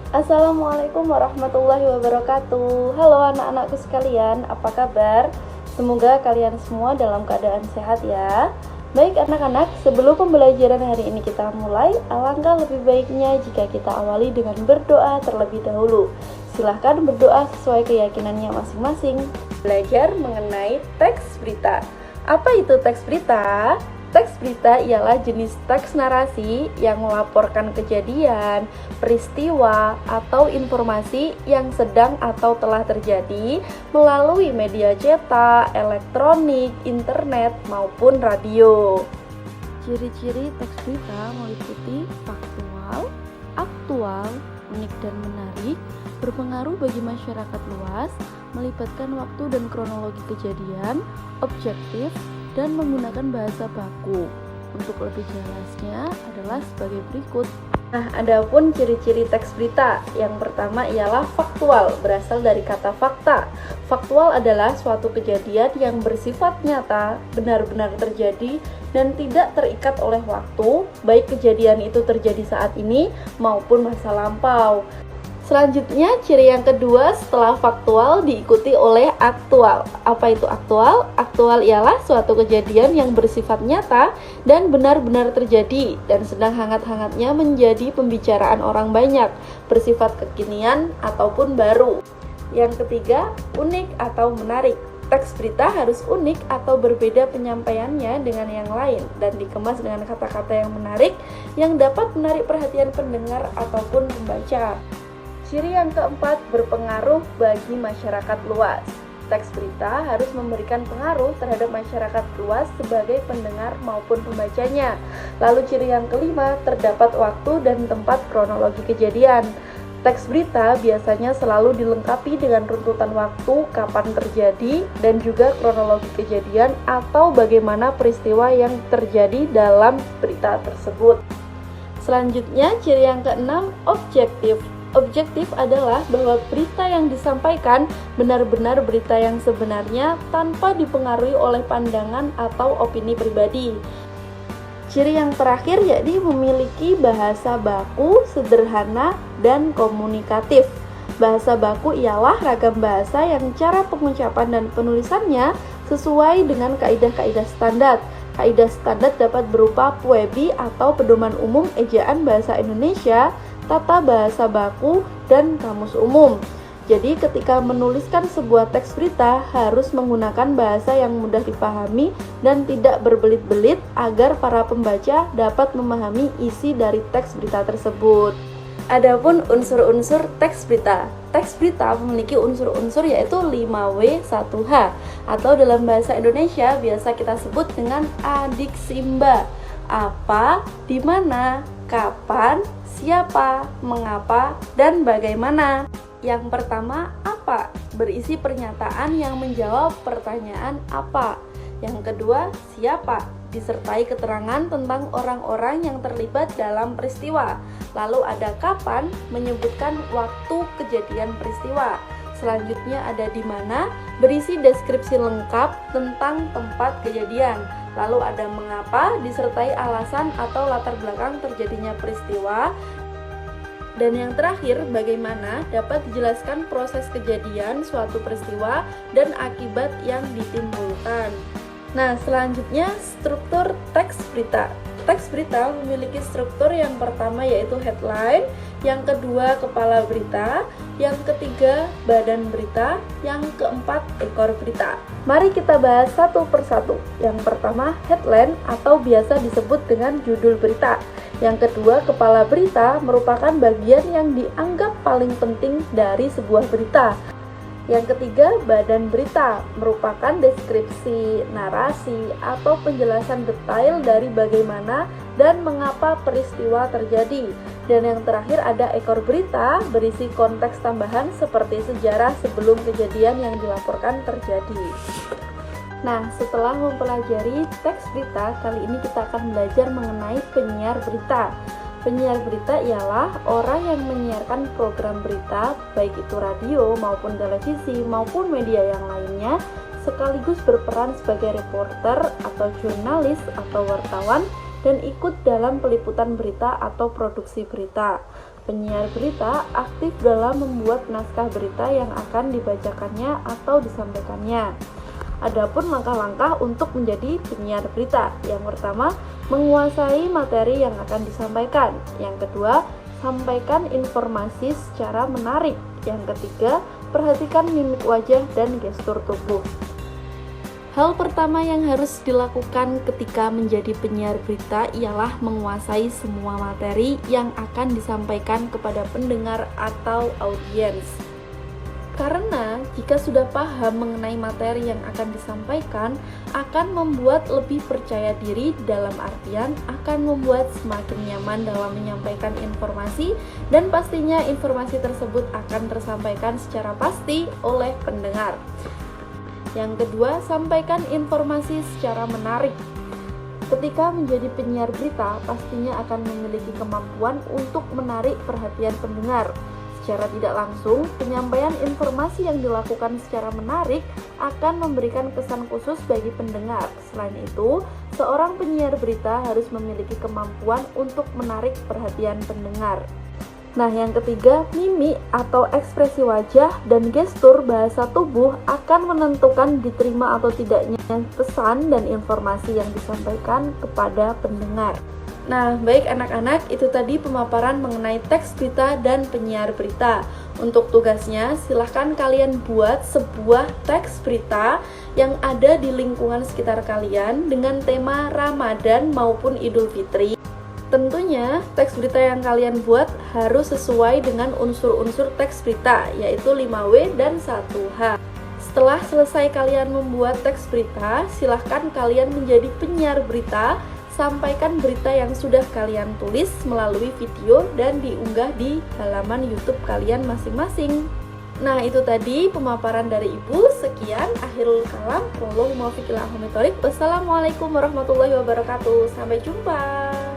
Assalamualaikum warahmatullahi wabarakatuh. Halo anak-anakku sekalian, apa kabar? Semoga kalian semua dalam keadaan sehat ya. Baik anak-anak, sebelum pembelajaran hari ini kita mulai, alangkah lebih baiknya jika kita awali dengan berdoa terlebih dahulu. Silahkan berdoa sesuai keyakinannya masing-masing. Belajar mengenai teks berita. Apa itu teks berita? Teks berita ialah jenis teks narasi yang melaporkan kejadian, peristiwa, atau informasi yang sedang atau telah terjadi melalui media cetak, elektronik, internet, maupun radio. Ciri-ciri teks berita meliputi faktual, aktual, unik dan menarik, berpengaruh bagi masyarakat luas, melibatkan waktu dan kronologi kejadian, objektif, dan menggunakan bahasa baku. Untuk lebih jelasnya adalah sebagai berikut. Nah, adapun ciri-ciri teks berita. Yang pertama ialah faktual, berasal dari kata fakta. Faktual adalah suatu kejadian yang bersifat nyata, benar-benar terjadi, dan tidak terikat oleh waktu, baik kejadian itu terjadi saat ini maupun masa lampau. Selanjutnya, ciri yang kedua setelah faktual diikuti oleh aktual. Apa itu aktual? Aktual ialah suatu kejadian yang bersifat nyata dan benar-benar terjadi dan sedang hangat-hangatnya menjadi pembicaraan orang banyak, bersifat kekinian ataupun baru. Yang ketiga, unik atau menarik. Teks berita harus unik atau berbeda penyampaiannya dengan yang lain dan dikemas dengan kata-kata yang menarik yang dapat menarik perhatian pendengar ataupun pembaca. Ciri yang keempat, berpengaruh bagi masyarakat luas. Teks berita harus memberikan pengaruh terhadap masyarakat luas sebagai pendengar maupun pembacanya. Lalu ciri yang kelima, terdapat waktu dan tempat kronologi kejadian. Teks berita biasanya selalu dilengkapi dengan runtutan waktu, kapan terjadi, dan juga kronologi kejadian atau bagaimana peristiwa yang terjadi dalam berita tersebut. Selanjutnya, ciri yang keenam, objektif. Objektif adalah bahwa berita yang disampaikan benar-benar berita yang sebenarnya tanpa dipengaruhi oleh pandangan atau opini pribadi. Ciri yang terakhir yakni memiliki bahasa baku, sederhana, dan komunikatif. Bahasa baku ialah ragam bahasa yang cara pengucapan dan penulisannya sesuai dengan kaidah-kaidah standar. Kaidah standar dapat berupa PUEBI atau Pedoman Umum Ejaan Bahasa Indonesia, Tata Bahasa Baku, dan Kamus Umum. Jadi ketika menuliskan sebuah teks berita harus menggunakan bahasa yang mudah dipahami dan tidak berbelit-belit agar para pembaca dapat memahami isi dari teks berita tersebut. Adapun unsur-unsur teks berita. Teks berita memiliki unsur-unsur yaitu 5W1H atau dalam bahasa Indonesia biasa kita sebut dengan adiksimba. Apa, di mana, kapan, siapa, mengapa, dan bagaimana. Yang pertama, apa? Berisi pernyataan yang menjawab pertanyaan apa. Yang kedua, siapa? Disertai keterangan tentang orang-orang yang terlibat dalam peristiwa. Lalu ada kapan, menyebutkan waktu kejadian peristiwa. Selanjutnya ada di mana, berisi deskripsi lengkap tentang tempat kejadian. Lalu ada mengapa, disertai alasan atau latar belakang terjadinya peristiwa. Dan yang terakhir, bagaimana dapat dijelaskan proses kejadian suatu peristiwa dan akibat yang ditimbulkan. Nah, selanjutnya struktur teks berita. Teks berita memiliki struktur yang pertama yaitu headline, yang kedua kepala berita, yang ketiga badan berita, yang keempat ekor berita. Mari kita bahas satu persatu. Yang pertama headline atau biasa disebut dengan judul berita. Yang kedua kepala berita merupakan bagian yang dianggap paling penting dari sebuah berita. Yang ketiga, badan berita merupakan deskripsi, narasi, atau penjelasan detail dari bagaimana dan mengapa peristiwa terjadi. Dan yang terakhir ada ekor berita, berisi konteks tambahan seperti sejarah sebelum kejadian yang dilaporkan terjadi. Nah, setelah mempelajari teks berita, kali ini kita akan belajar mengenai penyiar berita. Penyiar berita ialah orang yang menyiarkan program berita, baik itu radio maupun televisi maupun media yang lainnya, sekaligus berperan sebagai reporter atau jurnalis atau wartawan dan ikut dalam peliputan berita atau produksi berita. penyiar berita aktif dalam membuat naskah berita yang akan dibacakannya atau disampaikannya. Adapun langkah-langkah untuk menjadi penyiar berita. Yang pertama, menguasai materi yang akan disampaikan. Yang kedua, sampaikan informasi secara menarik. Yang ketiga, perhatikan mimik wajah dan gestur tubuh. Hal pertama yang harus dilakukan ketika menjadi penyiar berita ialah menguasai semua materi yang akan disampaikan kepada pendengar atau audiens. Karena jika sudah paham mengenai materi yang akan disampaikan, akan membuat lebih percaya diri, dalam artian akan membuat semakin nyaman dalam menyampaikan informasi, dan pastinya informasi tersebut akan tersampaikan secara pasti oleh pendengar. Yang kedua, sampaikan informasi secara menarik. Ketika menjadi penyiar berita, pastinya akan memiliki kemampuan untuk menarik perhatian pendengar. Secara tidak langsung, penyampaian informasi yang dilakukan secara menarik akan memberikan kesan khusus bagi pendengar. Selain itu, seorang penyiar berita harus memiliki kemampuan untuk menarik perhatian pendengar. Nah, yang ketiga, mimik atau ekspresi wajah dan gestur bahasa tubuh akan menentukan diterima atau tidaknya pesan dan informasi yang disampaikan kepada pendengar. Nah, baik anak-anak, itu tadi pemaparan mengenai teks berita dan penyiar berita. Untuk tugasnya, silahkan kalian buat sebuah teks berita yang ada di lingkungan sekitar kalian dengan tema Ramadan maupun Idul Fitri. Tentunya, teks berita yang kalian buat harus sesuai dengan unsur-unsur teks berita, yaitu 5W dan 1H. Setelah selesai kalian membuat teks berita, silahkan kalian menjadi penyiar berita. Sampaikan berita yang sudah kalian tulis melalui video dan diunggah di halaman YouTube kalian masing-masing. Nah, itu tadi pemaparan dari Ibu. Sekian, akhirul kalam. Wassalamualaikum warahmatullahi wabarakatuh. Sampai jumpa.